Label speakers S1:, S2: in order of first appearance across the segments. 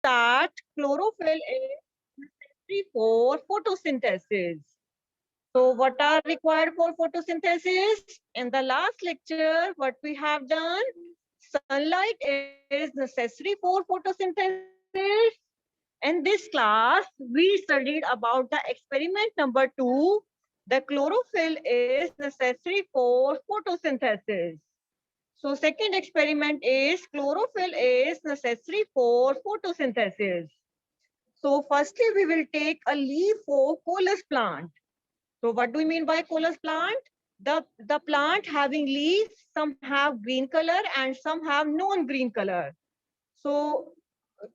S1: that chlorophyll is necessary for photosynthesis. So what are required for photosynthesis? In the last lecture, what we have done, sunlight is necessary for photosynthesis. In this class, we studied about the experiment number 2. The chlorophyll is necessary for photosynthesis. So second experiment is chlorophyll is necessary for photosynthesis. So firstly, we will take a leaf of coleus plant. So what do we mean by coleus plant? The plant having leaves, some have green color and some have non-green color. So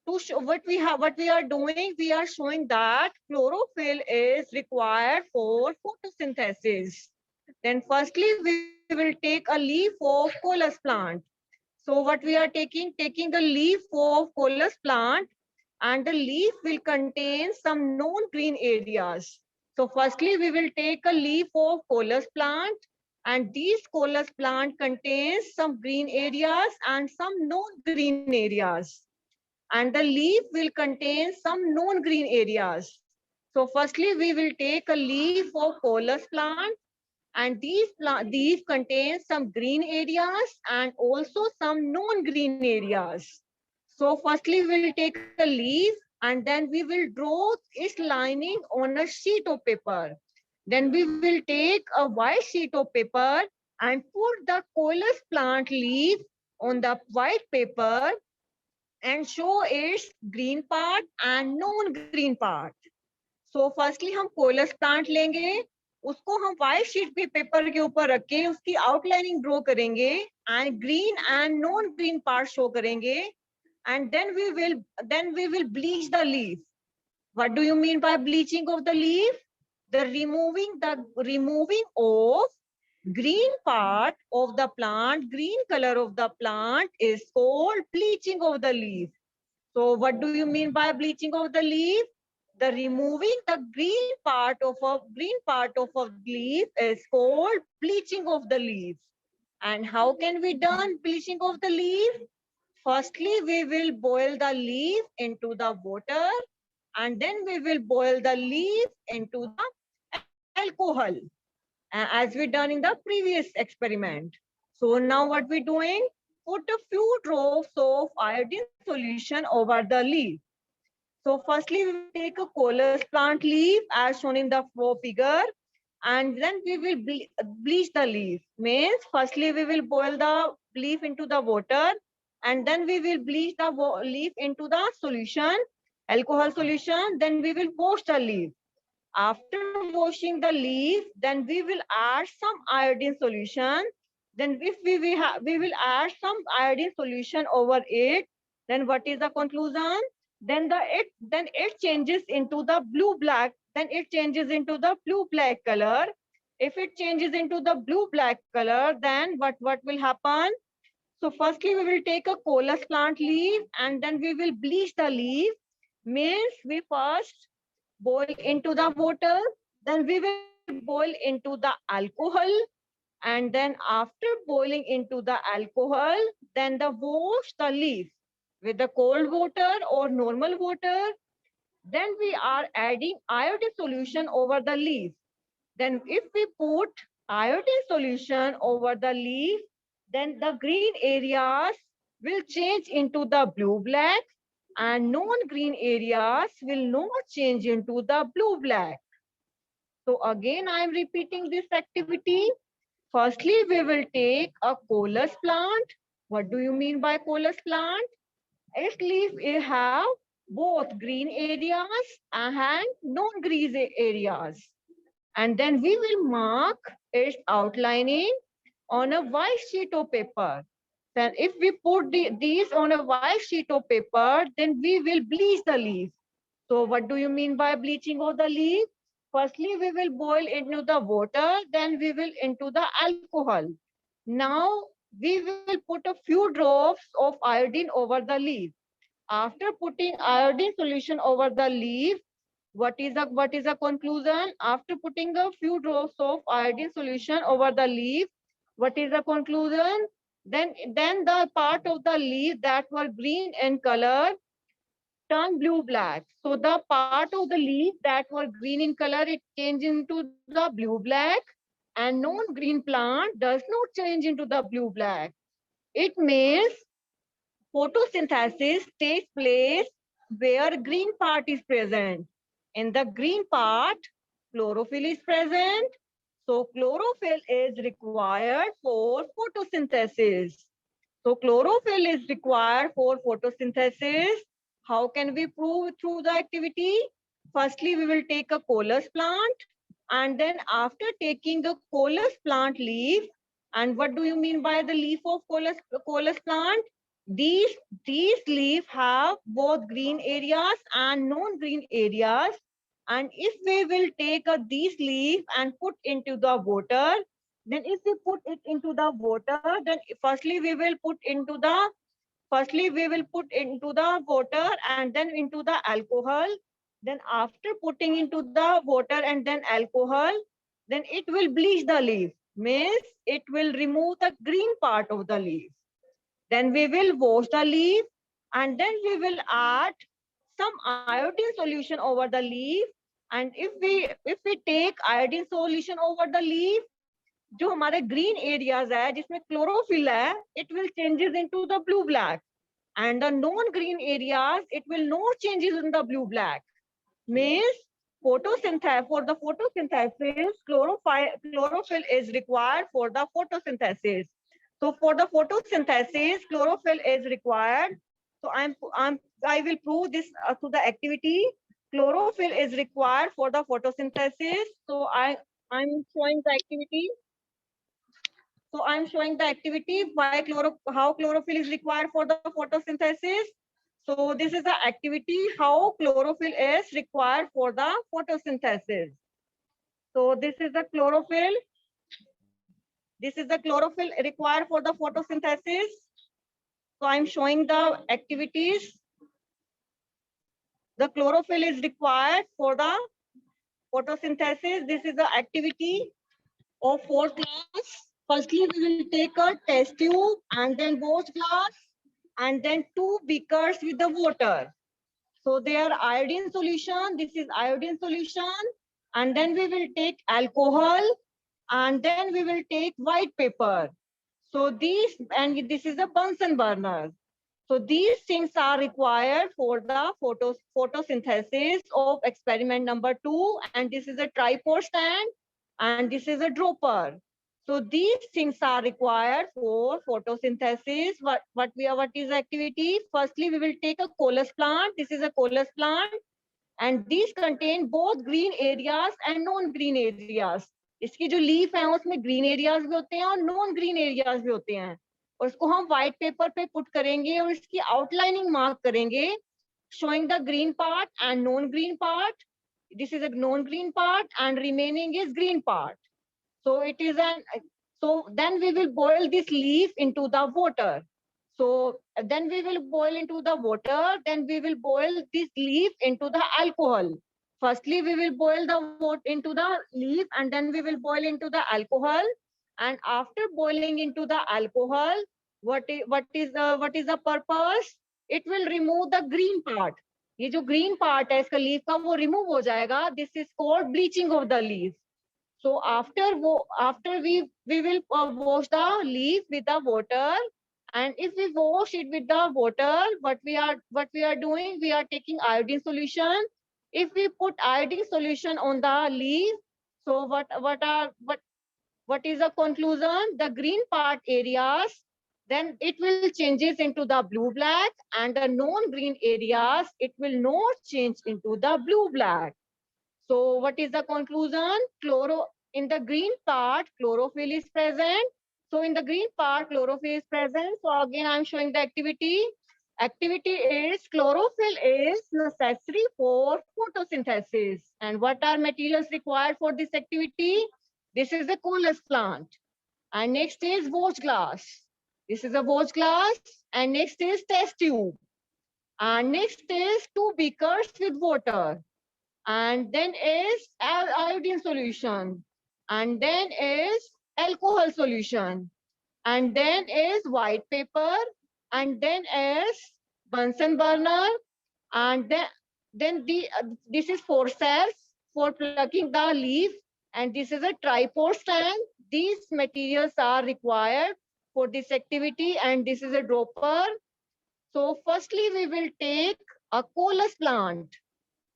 S1: to show what we are doing, we are showing that chlorophyll is required for photosynthesis. Then firstly, we will take a leaf of coleus plant. So what we are taking the leaf of coleus plant, and the leaf will contain some non-green areas. So firstly, we will take a leaf of coleus plant, and these coleus plant contains some green areas and some non-green areas. And the leaf will contain some non-green areas. So firstly, we will take a leaf of coleus plant, and these contain some green areas and also some non-green areas. So firstly, we will take a leaf and then we will draw its lining on a sheet of paper. Then we will take a white sheet of paper and put the coleus plant leaf on the white paper and show its green part and non-green part. So firstly हम कोलस plant लेंगे, उसको हम white sheet पे paper के ऊपर रख के उसकी आउटलाइनिंग ड्रॉ करेंगे and green and non green part show करेंगे and then we will bleach the leaf. What do you mean by bleaching of the leaf? The removing of green part of the plant, green color of the plant is called bleaching of the leaf. So what do you mean by bleaching of the leaf? The removing the green part of a leaf is called bleaching of the leaf. And how can we done bleaching of the leaf? Firstly, we will boil the leaf into the water, and then we will boil the leaf into the alcohol, as we done in the previous experiment. So now what we doing? Put a few drops of iodine solution over the leaf. So firstly, we will take a coleus plant leaf as shown in the figure, and then we will bleach the leaf. Means firstly we will boil the leaf into the water, and then we will bleach the leaf into the solution, alcohol solution. Then we will wash the leaf. After washing the leaf, then we will add some iodine solution. Then if we will add some iodine solution over it, then what is the conclusion? Then it changes into the blue black. Then it changes into the blue black color. If it changes into the blue black color, then what will happen? So firstly, we will take a coleus plant leaf and then we will bleach the leaf. Means we first boil into the water, then we will boil into the alcohol, and then after boiling into the alcohol, then the wash the leaf with the cold water or normal water. Then we are adding iodine solution over the leaf. Then if we put iodine solution over the leaf, then the green areas will change into the blue black and non-green areas will not change into the blue black. So again, I am repeating this activity. Firstly, we will take a coleus plant. What do you mean by coleus plant? Its leaf will have both green areas and non-green areas. And then we will mark its outlining on a white sheet of paper. Then if we put these on a white sheet of paper, then we will bleach the leaf. So what do you mean by bleaching of the leaf? Firstly, we will boil into the water, then we will into the alcohol. Now we will put a few drops of iodine over the leaf. After putting iodine solution over the leaf, what is the conclusion? After putting a few drops of iodine solution over the leaf, what is the conclusion? Then the part of the leaf that were green in color turn blue-black. So the part of the leaf that were green in color, it changes into the blue-black, and non-green plant does not change into the blue-black. It means photosynthesis takes place where green part is present. In the green part, chlorophyll is present. So chlorophyll is required for photosynthesis. So chlorophyll is required for photosynthesis. How can we prove through the activity? Firstly, we will take a coleus plant, and then after taking the coleus plant leaf, and what do you mean by the leaf of coleus plant? These, these leaves have both green areas and non-green areas. And if we will take these leaves and put into the water, then if we put it into the water, then firstly we will put into the water and then into the alcohol. Then after putting into the water and then alcohol, then it will bleach the leaf. Means it will remove the green part of the leaf. Then we will wash the leaf, and then we will add some iodine solution over the leaf. And if we take iodine solution over the leaf, जो हमारे green areas है जिसमें chlorophyll है, it will changes into the blue black, and the non green areas it will not changes in the blue black. Means photosynthesis, for the photosynthesis, chlorophyll is required for the photosynthesis. So for the photosynthesis, chlorophyll is required. So I will prove this through the activity. Chlorophyll is required for the photosynthesis. So I'm showing the activity. So I'm showing the activity how chlorophyll is required for the photosynthesis. So this is the activity how chlorophyll is required for the photosynthesis. So this is the chlorophyll. This is the chlorophyll required for the photosynthesis. So I'm showing the activities. The chlorophyll is required for the photosynthesis. This is the activity of fourth class. Firstly, we will take a test tube and then wash glass and then 2 beakers with the water. So they are iodine solution. This is iodine solution. And then we will take alcohol and then we will take white paper. So these, and this is a Bunsen burner. So these things are required for the photosynthesis of experiment number 2. And this is a tripod stand and this is a dropper. So these things are required for photosynthesis. What is activity? Firstly, we will take a coleus plant. This is a coleus plant, and these contain both green areas and non-green areas. इसकी जो leaf है उसमें green areas भी होते हैं और non green areas भी होते हैं, और उसको हम व्हाइट पेपर पे पुट करेंगे और इसकी आउटलाइनिंग मार्क करेंगे, showing the green part and non-green part. This is a non-green part and remaining is green part. So it is so then we will boil this leaf into the water. So then we will boil into the water, then we will boil this leaf into the alcohol. Firstly, we will boil the water into the leaf and then we will boil into the alcohol. And after boiling into the alcohol, what is the purpose? It will remove the green part. ये जो green part है इसका leaf का वो remove हो जाएगा. This is called bleaching of the leaf. So after we will wash the leaf with the water, and if we wash it with the water, what we are doing, we are taking iodine solution. If we put iodine solution on the leaf, so what is the conclusion? The green part areas, then it will changes into the blue black, and the non-green areas it will not change into the blue black. So what is the conclusion? In the green part, chlorophyll is present. So in the green part, chlorophyll is present. So again, I'm showing the activity. Activity is chlorophyll is necessary for photosynthesis. And what are materials required for this activity? This is the coolest plant. And next is watch glass. This is a watch glass. And next is test tube. And next is 2 beakers with water. And then is iodine solution, and then is alcohol solution, and then is white paper, and then is Bunsen burner, And then this is four cells for plucking the leaf, and this is a tripod stand. These materials are required for this activity, and this is a dropper. So firstly, we will take a colus plant.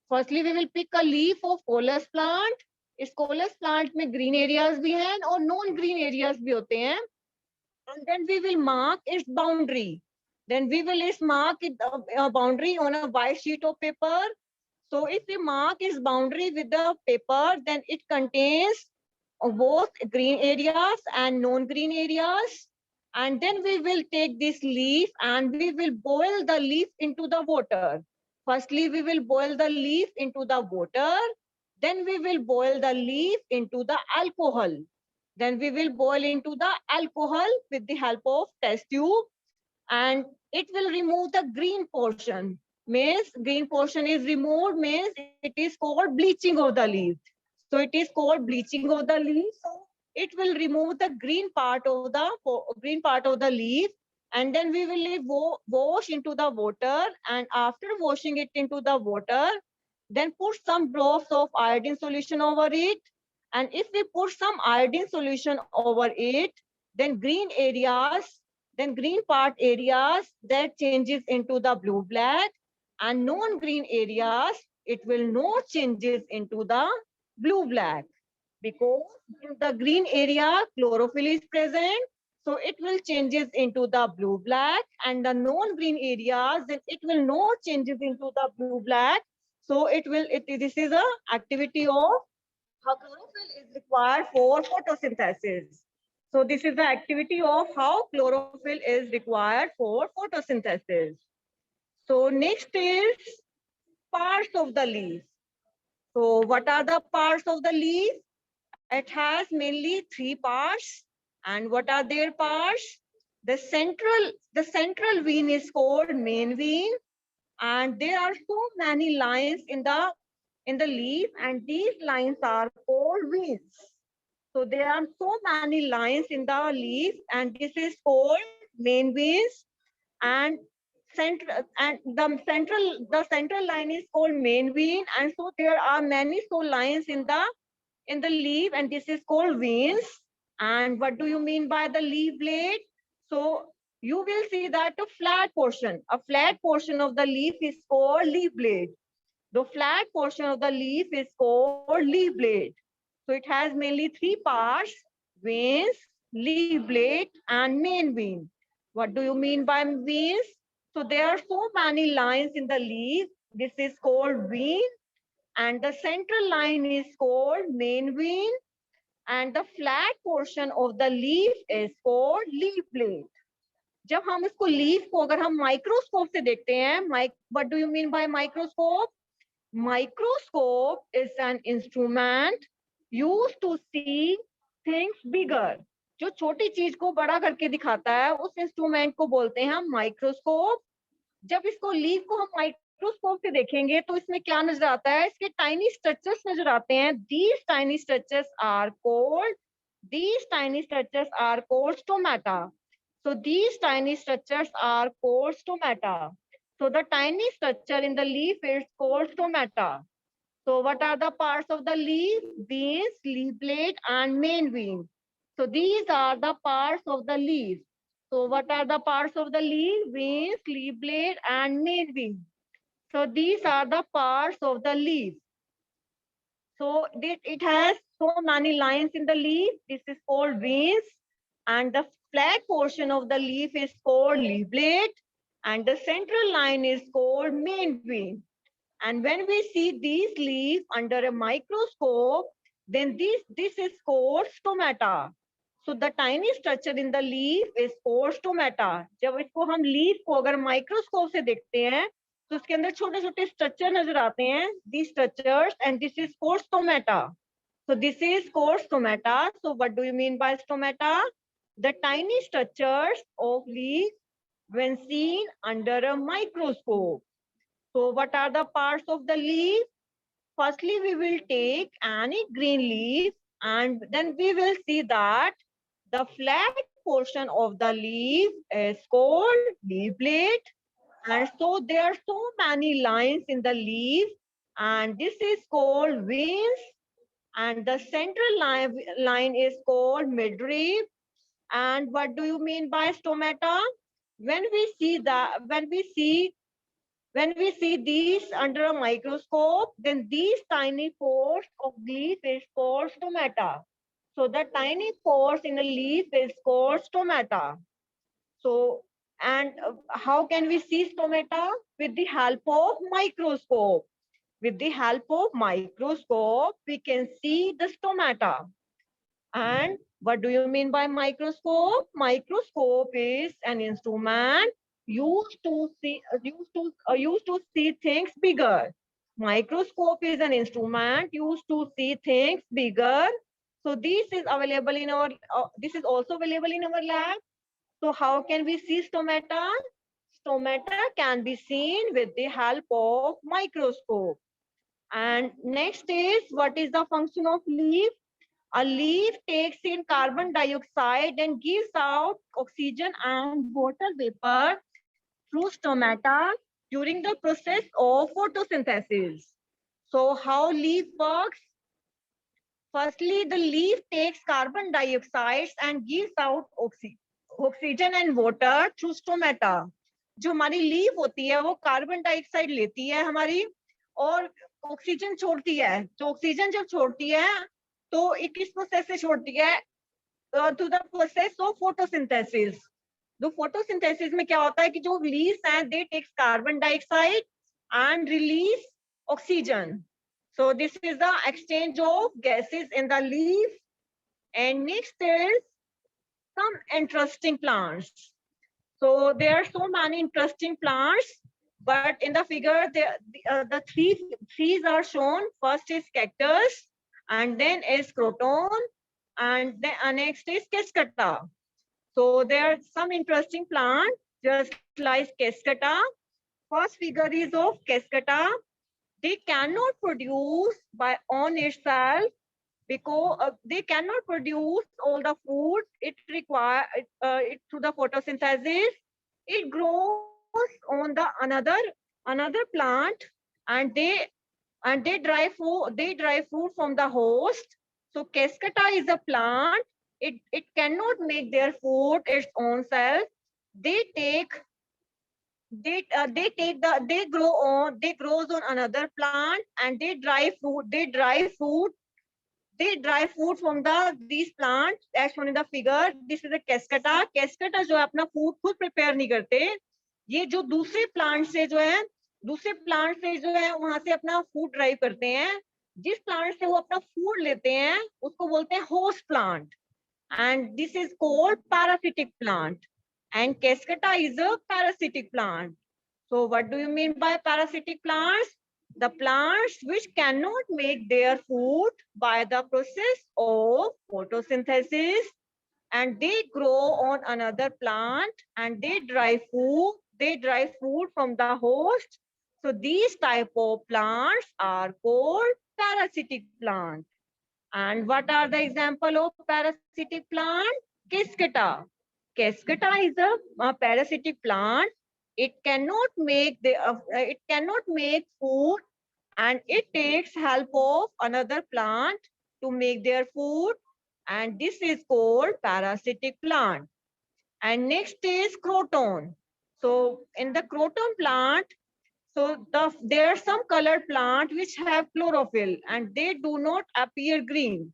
S1: Firstly, we will pick a leaf of colus plant. इस colus plant में green areas भी हैं और non green areas भी होते हैं. And then we will mark its boundary. Then we will mark it, boundary on a white sheet of paper. So if we mark its boundary with the paper, then it contains both green areas and non-green areas. And then we will take this leaf and we will boil the leaf into the water. Firstly, we will boil the leaf into the water. Then we will boil the leaf into the alcohol. Then we will boil into the alcohol with the help of test tube, and it will remove the green portion. Means green portion is removed, means it is called bleaching of the leaf. So it is called bleaching of the leaf. So it will remove the green part of the leaf, and then we will wash into the water. And after washing it into the water, then put some drops of iodine solution over it. And if we put some iodine solution over it, then green part areas that changes into the blue black, and non-green areas it will not changes into the blue black, because in the green area chlorophyll is present, so it will changes into the blue black, and the non-green areas then it will not changes into the blue black. So this is a activity of how chlorophyll is required for photosynthesis. So this is the activity of how chlorophyll is required for photosynthesis. So next is parts of the leaf. So what are the parts of the leaf? It has mainly three parts. And what are their parts? The central vein is called main vein, and there are so many lines in the leaf, and these lines are called veins. So there are so many lines in the leaf, and this is called main veins. And the central line is called main vein, and so there are many so lines in the leaf, and this is called veins. And what do you mean by the leaf blade? So you will see that a flat portion of the leaf is called leaf blade. The flat portion of the leaf is called leaf blade. So it has mainly three parts: veins, leaf blade, and main vein. What do you mean by veins? So there are so many lines in the leaf. This is called vein, and the central line is called main vein, and the flat portion of the leaf is called leaf blade. जब हम इसको leaf को अगर हम microscope से देखते हैं, what do you mean by microscope? Microscope is an instrument used to see things bigger. जो छोटी चीज को बड़ा करके दिखाता है, उस इंस्ट्रूमेंट को बोलते हैं हम माइक्रोस्कोप. जब इसको लीफ को हम माइक्रोस्कोप से देखेंगे तो इसमें क्या नजर आता है? इसके टाइनी स्ट्रक्चर्स नजर आते हैं. These tiny structures are called stomata. So these tiny structures are called stomata. So the tiny structure in the leaf is called stomata. So what are the parts of the leaf? Veins, leaf blade, and main vein. So these are the parts of the leaf. So what are the parts of the leaf? Veins, leaf blade, and main vein. So these are the parts of the leaf. So it has so many lines in the leaf. This is called veins, and the flat portion of the leaf is called leaf blade, and the central line is called main vein. And when we see these leaves under a microscope, then this is called stomata. So the tiny structure in the leaf is called stomata. जब इसको हम leaf को अगर microscope से देखते हैं, तो उसके अंदर छोटे छोटे structure नजर आते हैं. These structures, and this is called stomata. So this is called stomata. So what do you mean by stomata? The tiny structures of leaf when seen under a microscope. So what are the parts of the leaf? Firstly, we will take any green leaf, and then we will see that the flat portion of the leaf is called leaf blade, And so there are so many lines in the leaf, and this is called veins. And the central line is called midrib. And what do you mean by stomata? When we see that, when we see these under a microscope, then these tiny pores of leaf is called stomata. So the tiny pores in a leaf is called stomata. So, and how can we see stomata? With the help of microscope. With the help of microscope, we can see the stomata. And what do you mean by microscope? Microscope is an instrument used to see things bigger. Microscope is an instrument used to see things bigger. So this is available in our. This is also available in our lab. So how can we see stomata? Stomata can be seen with the help of microscope. And next is, what is the function of leaf? A leaf takes in carbon dioxide and gives out oxygen and water vapor through stomata during the process of photosynthesis. So how leaf works? Firstly, the leaf takes carbon dioxide and gives out oxygen and water through stomata. जो हमारी leaf होती है वो carbon dioxide लेती है हमारी और oxygen छोड़ती है. तो ऑक्सीजन जब छोड़ती है तो ये किस प्रोसेस से छोड़ती है? Through the process of photosynthesis. जो फोटोसिंथेसिस में क्या होता है कि जो लीव्स हैं they takes carbon dioxide and release oxygen. So this is the exchange of gases in the leaf. And next is some interesting plants. So there are so many interesting plants, but in the figure the three trees are shown. First is cactus, and then is croton, and then next is cascata. So there are some interesting plants just like cascata. First figure is of cascata. They cannot produce by on itself because they cannot produce all the food it requires it through the photosynthesis. It grows on the another plant, and they dry food from the host. So cascata is a plant. It cannot make their food its own self. They take they grows on another plant, and they dry food from these plants as shown in the figure. This is a cascata. Cascata जो है अपना food खुद prepare नहीं करते. ये जो दूसरे plant से जो है वहां से अपना food drive करते हैं. जिस plant से वो अपना food लेते हैं उसको बोलते हैं host plant, and this is called parasitic plant. And cascata is a parasitic plant. So what do you mean by parasitic plants? The plants which cannot make their food by the process of photosynthesis, and they grow on another plant, and they derive food from the host. So these type of plants are called parasitic plant. And what are the example of parasitic plant? Cascata. Cascata is a parasitic plant. It cannot make food, and it takes help of another plant to make their food, and this is called parasitic plant. And next is croton. So in the croton plant, there are some colored plant which have chlorophyll and they do not appear green.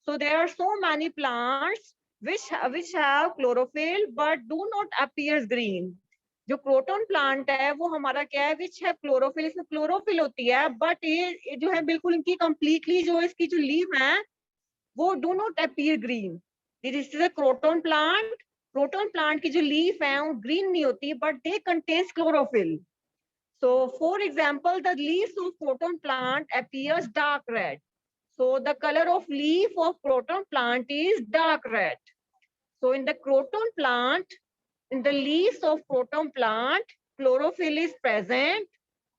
S1: So there are so many plants which have chlorophyll but do not appear green. जो croton plant है वो हमारा क्या है, विच है chlorophyll. इसमें chlorophyll होती है बट ये जो है बिल्कुल इनकी कंप्लीटली जो इसकी जो लीव है वो do not appear green. This is a croton plant. Croton plant की जो लीफ है वो ग्रीन नहीं होती but they contains chlorophyll. So for example, the leaves of croton plant appears dark red. So the color of leaf of croton plant is dark red. So in the croton plant, in the leaves of croton plant, chlorophyll is present,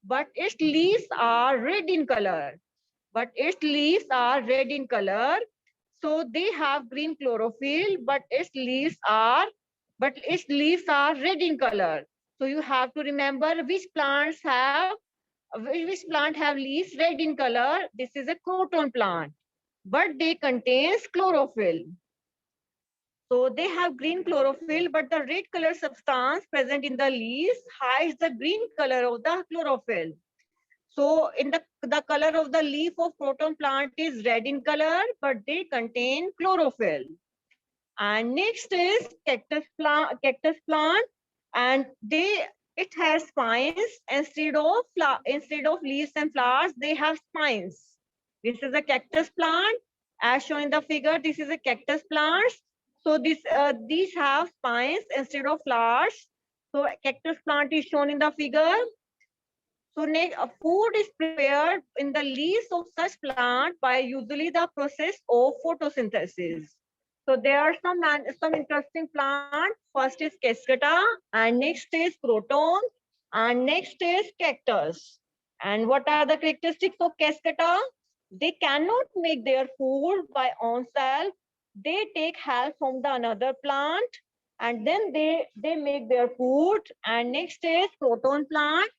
S1: but its leaves are red in color. But its leaves are red in color. So they have green chlorophyll, but its leaves are red in color. So you have to remember which plant have leaves red in color. This is a croton plant, but they contains chlorophyll. So they have green chlorophyll, but the red color substance present in the leaves hides the green color of the chlorophyll. So in the color of the leaf of croton plant is red in color, but they contain chlorophyll. And next is cactus plant, and it has spines instead of leaves and flowers. They have spines. This is a cactus plant, as shown in the figure. This is a cactus plant. So these have spines instead of flowers. So cactus plant is shown in the figure. So food is prepared in the leaves of such plant by usually the process of photosynthesis. So there are some interesting plants. First is cascata, and next is croton, and next is cactus. And what are the characteristics of cascata? They cannot make their food by own self. They take help from the another plant, and then they make their food. And next is croton plant.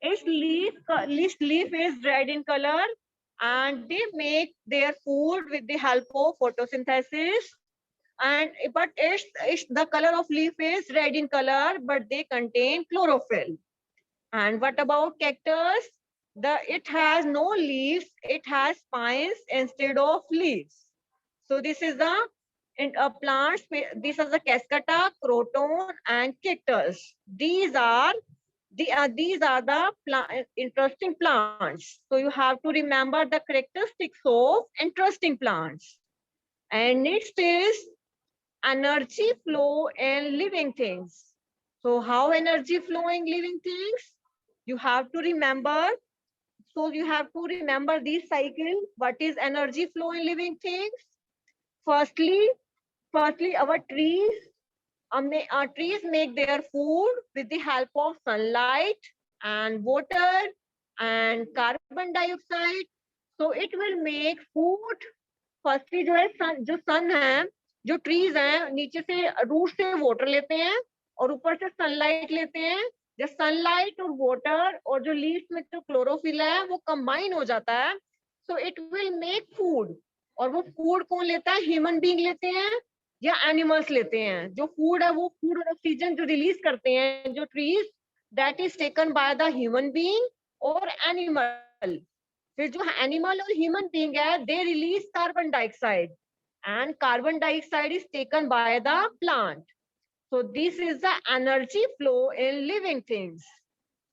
S1: Its leaf is red in color, and they make their food with the help of photosynthesis. And but it's the color of leaf is red in color, but they contain chlorophyll. And what about cactus? It has no leaves, it has spines instead of leaves. So this is the plants. These are the cascata, croton, and cactus. These are the interesting plants. So you have to remember the characteristics of interesting plants. And next is energy flow in living things. So how energy flow in living things? You have to remember. So you have to remember this cycle. What is energy flow in living things? Firstly, firstly, our trees make their food with the help of sunlight and water and carbon dioxide. So it will make food. Firstly जो सन है, जो trees हैं, नीचे से root से water लेते हैं और ऊपर से सनलाइट लेते हैं. जब सनलाइट और वाटर और जो लीव्स में जो क्लोरोफिल है वो कंबाइन हो जाता है, so it will make food. और वो फूड कौन लेता है? ह्यूमन बीइंग लेते हैं या एनिमल्स लेते हैं. जो फूड है वो फूड और ऑक्सीजन जो रिलीज करते हैं जो trees, that is taken by the human being और एनिमल. फिर जो एनिमल और ह्यूमन बीइंग है, they release carbon dioxide, and carbon dioxide is taken by the plant. So this is the energy flow in living things.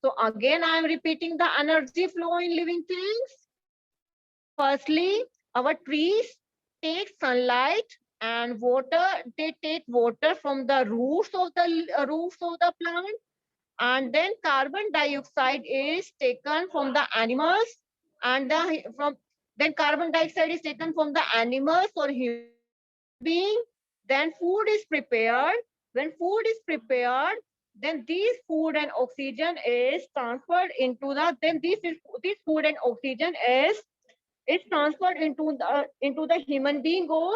S1: So again, I am repeating the energy flow in living things. Firstly, our trees take sunlight and water. They take water from the roots of the plant, and then carbon dioxide is taken from the animals, and then carbon dioxide is taken from the animals or human being. Then food is prepared. When food is prepared, then these food and oxygen is transferred into the then this food and oxygen is transferred into the human being or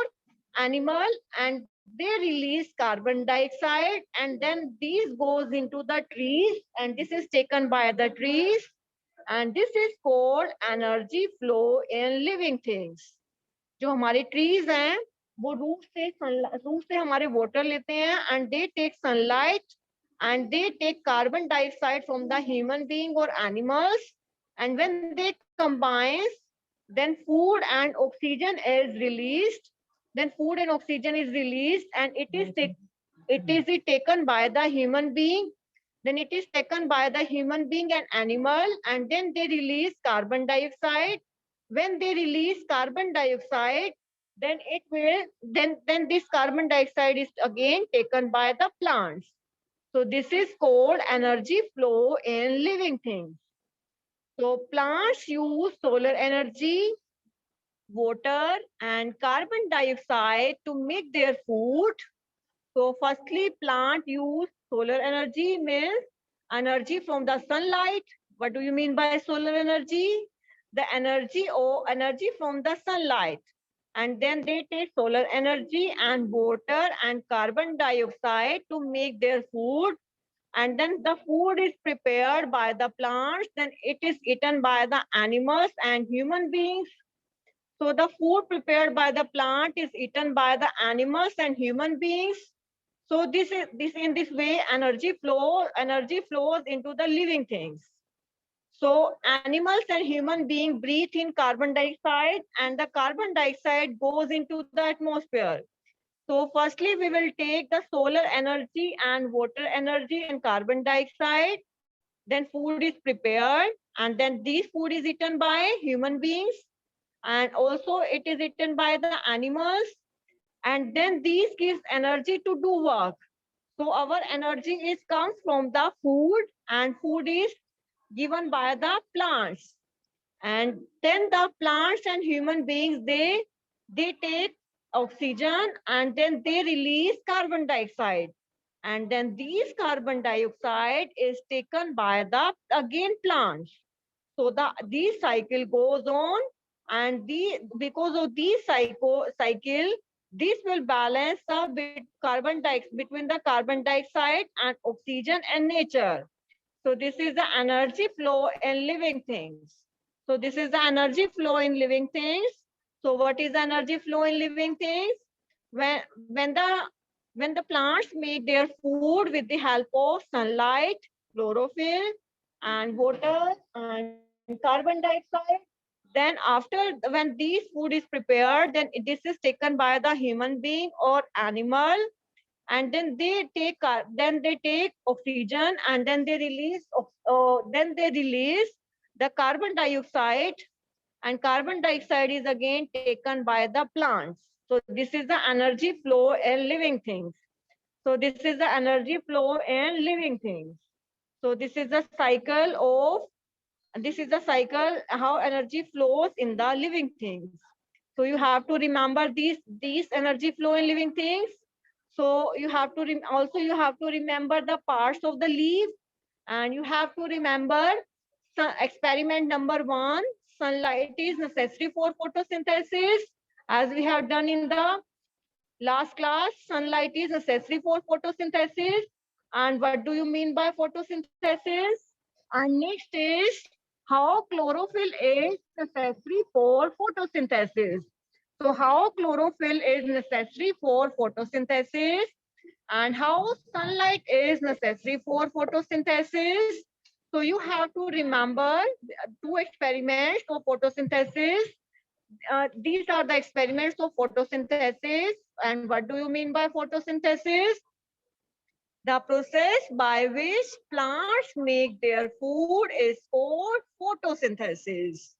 S1: animal, and they release carbon dioxide, and then these goes into the trees, and this is taken by the trees, and this is called energy flow in living things. जो हमारे trees हैं वो root से हमारे water लेते हैं, and they take sunlight and they take carbon dioxide from the human being or animals, and when they combine, then food and oxygen is released. Then food and oxygen is released, and it is taken by the human being. Then it is taken by the human being and animal, and then they release carbon dioxide. When they release carbon dioxide, then this carbon dioxide is again taken by the plants. So this is called energy flow in living things. So plants use solar energy, water, and carbon dioxide to make their food. So firstly, plant use solar energy, means energy from the sunlight. What do you mean by solar energy? The energy from the sunlight. And then they take solar energy and water and carbon dioxide to make their food. and then the food is prepared by the plants, then it is eaten by the animals and human beings. So the food prepared by the plant is eaten by the animals and human beings. So this in this way energy flows into the living things. So animals and human beings breathe in carbon dioxide, and the carbon dioxide goes into the atmosphere. So firstly, we will take the solar energy and water energy and carbon dioxide. Then food is prepared, and then this food is eaten by human beings, and also it is eaten by the animals. And then these gives energy to do work. So our energy is comes from the food, and food is given by the plants. And then the plants and human beings, they take oxygen, and then they release carbon dioxide, and then these carbon dioxide is taken by the again plants. So this cycle goes on, and because of this cycle, this will balance the between the carbon dioxide and oxygen and nature. So this is the energy flow in living things. So this is the energy flow in living things. So what is energy flow in living things? When when the when the plants make their food with the help of sunlight, chlorophyll, and water and carbon dioxide, then after when these food is prepared, then this is taken by the human being or animal, and then they take oxygen, and then they release the carbon dioxide, and carbon dioxide is again taken by the plants. So this is the energy flow in living things. So this is the energy flow in living things. So this is the cycle how energy flows in the living things. So you have to remember these energy flow in living things. So you have to also you have to remember the parts of the leaf, and you have to remember experiment number 1. Sunlight is necessary for photosynthesis. As we have done in the last class, sunlight is necessary for photosynthesis. And what do you mean by photosynthesis? And next is how chlorophyll is necessary for photosynthesis. So how chlorophyll is necessary for photosynthesis, and how sunlight is necessary for photosynthesis. So you have to remember 2 experiments of photosynthesis. These are the experiments of photosynthesis. And what do you mean by photosynthesis? The process by which plants make their food is called photosynthesis.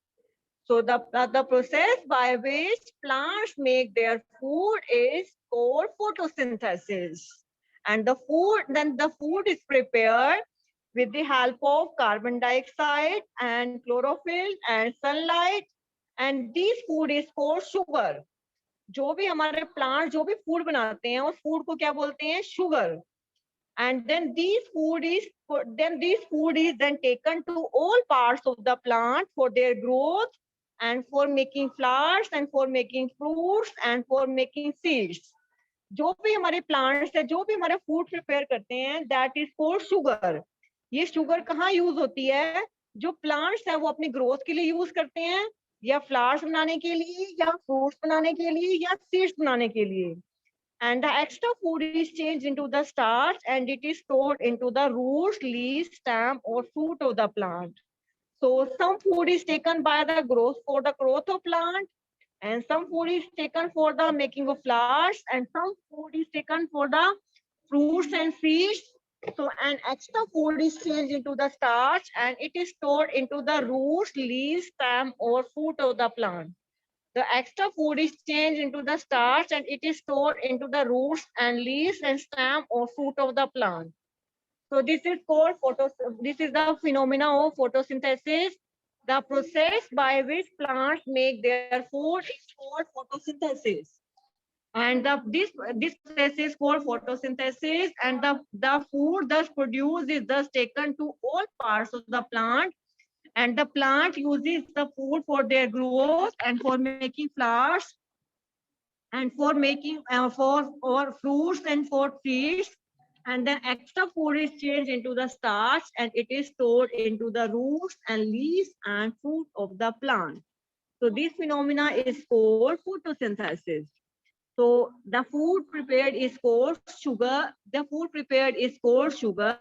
S1: So the process by which plants make their food is called photosynthesis. And the food is prepared with the help of carbon dioxide and chlorophyll and sunlight. And this food is called sugar. जो भी हमारे plant जो भी food बनाते हैं उस food को क्या बोलते हैं? Sugar. And then this food is then taken to all parts of the plant for their growth, and for making flowers, and for making fruits, and for making seeds. जो भी हमारे प्लांट्स है, जो भी हमारे फूड प्रिपेयर करते हैं, that is called sugar. ये शुगर कहाँ यूज होती है? जो प्लांट्स है वो अपनी ग्रोथ के लिए यूज करते हैं, या फ्लावर्स बनाने के लिए, या फ्रूट्स बनाने के लिए, या सीड्स बनाने के लिए. And the extra food is changed into the starch, and it is stored into the roots, leaves, stem, or fruit of the plant. So some food is taken by the growth of plant, and some food is taken for the making of flowers, and some food is taken for the fruits and seeds. So an extra food is changed into the starch, and it is stored into the roots, leaves, stem, or fruit of the plant. The extra food is changed into the starch, and it is stored into the roots and leaves and stem or fruit of the plant. So this is called this is the phenomena of photosynthesis. The process by which plants make their food is called photosynthesis. And this process is called photosynthesis, and the food thus produced is thus taken to all parts of the plant, and the plant uses the food for their growth, and for making flowers, and for making for fruits, and for trees. And the extra food is changed into the starch and it is stored into the roots and leaves and fruit of the plant. So this phenomena is called photosynthesis. So the food prepared is called sugar. The food prepared is called sugar,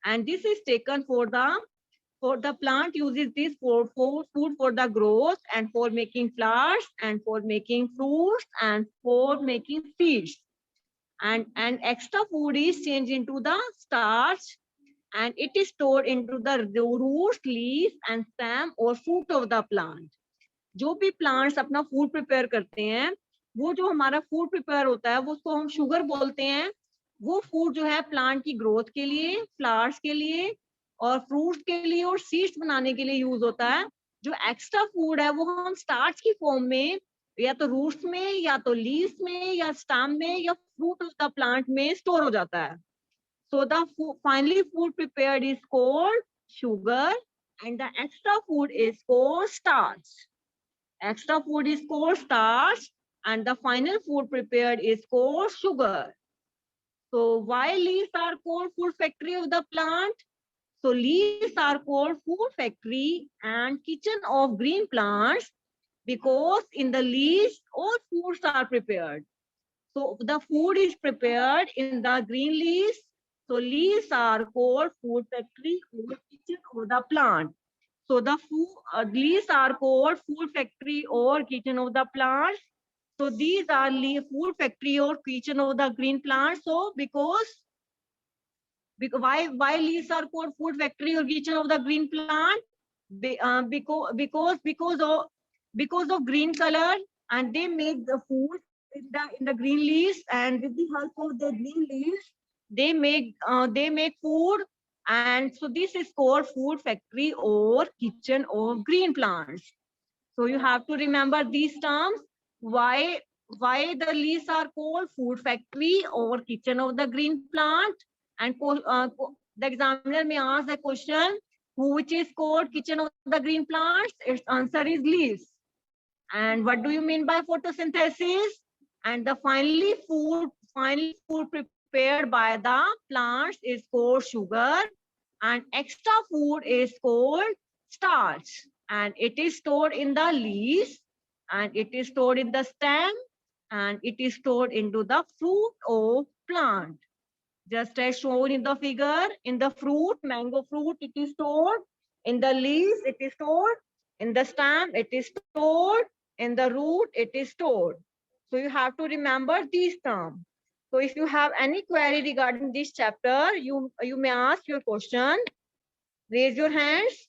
S1: and this is taken for the plant uses this for food for the growth and for making flowers and for making fruits and for making seeds. And extra food is changed into the starch and it is stored into the roots, leaves and stem or fruit of the plant. जो भी plants अपना food prepare करते हैं, वो जो हमारा food prepare होता है वो उसको हम शुगर बोलते हैं। वो फूड जो है प्लांट की ग्रोथ के लिए, फ्लावर्स के लिए और फ्रूट्स के लिए और सीड्स बनाने के लिए यूज होता है। जो एक्स्ट्रा फूड है वो हम स्टार्च की फॉर्म में या तो रूट्स में या तो लीव्स में या स्टेम में या फ्रूट ऑफ द प्लांट में स्टोर हो जाता है। So the finally food prepared is called sugar and the extra food is called starch. Extra food is called starch and the final food prepared is called sugar. So why leaves are called food factory of the plant? So leaves are called food factory and kitchen of green plants because in the leaves all foods are prepared. So the food is prepared in the green leaves. So leaves are called food factory or kitchen of the plant. So the leaves are called food factory or kitchen of the plants. So these are food factory or kitchen of the green plants. So because why leaves are called food factory or kitchen of the green plant? Because of green color and they make the food in the green leaves and with the help of the green leaves they make food and so this is called food factory or kitchen of green plants. So you have to remember these terms. Why the leaves are called food factory or kitchen of the green plant? And the examiner may ask the question, which is called kitchen of the green plants? Its answer is leaves. And what do you mean by photosynthesis? And the final food prepared by the plants is called sugar, and extra food is called starch, and it is stored in the leaves, and it is stored in the stem, and it is stored into the fruit of plant. Just as shown in the figure, in the fruit, mango fruit, it is stored. In the leaves, it is stored. In the stem, it is stored. In the root, it is stored. So you have to remember these terms. So if you have any query regarding this chapter, you may ask your question. Raise your hands.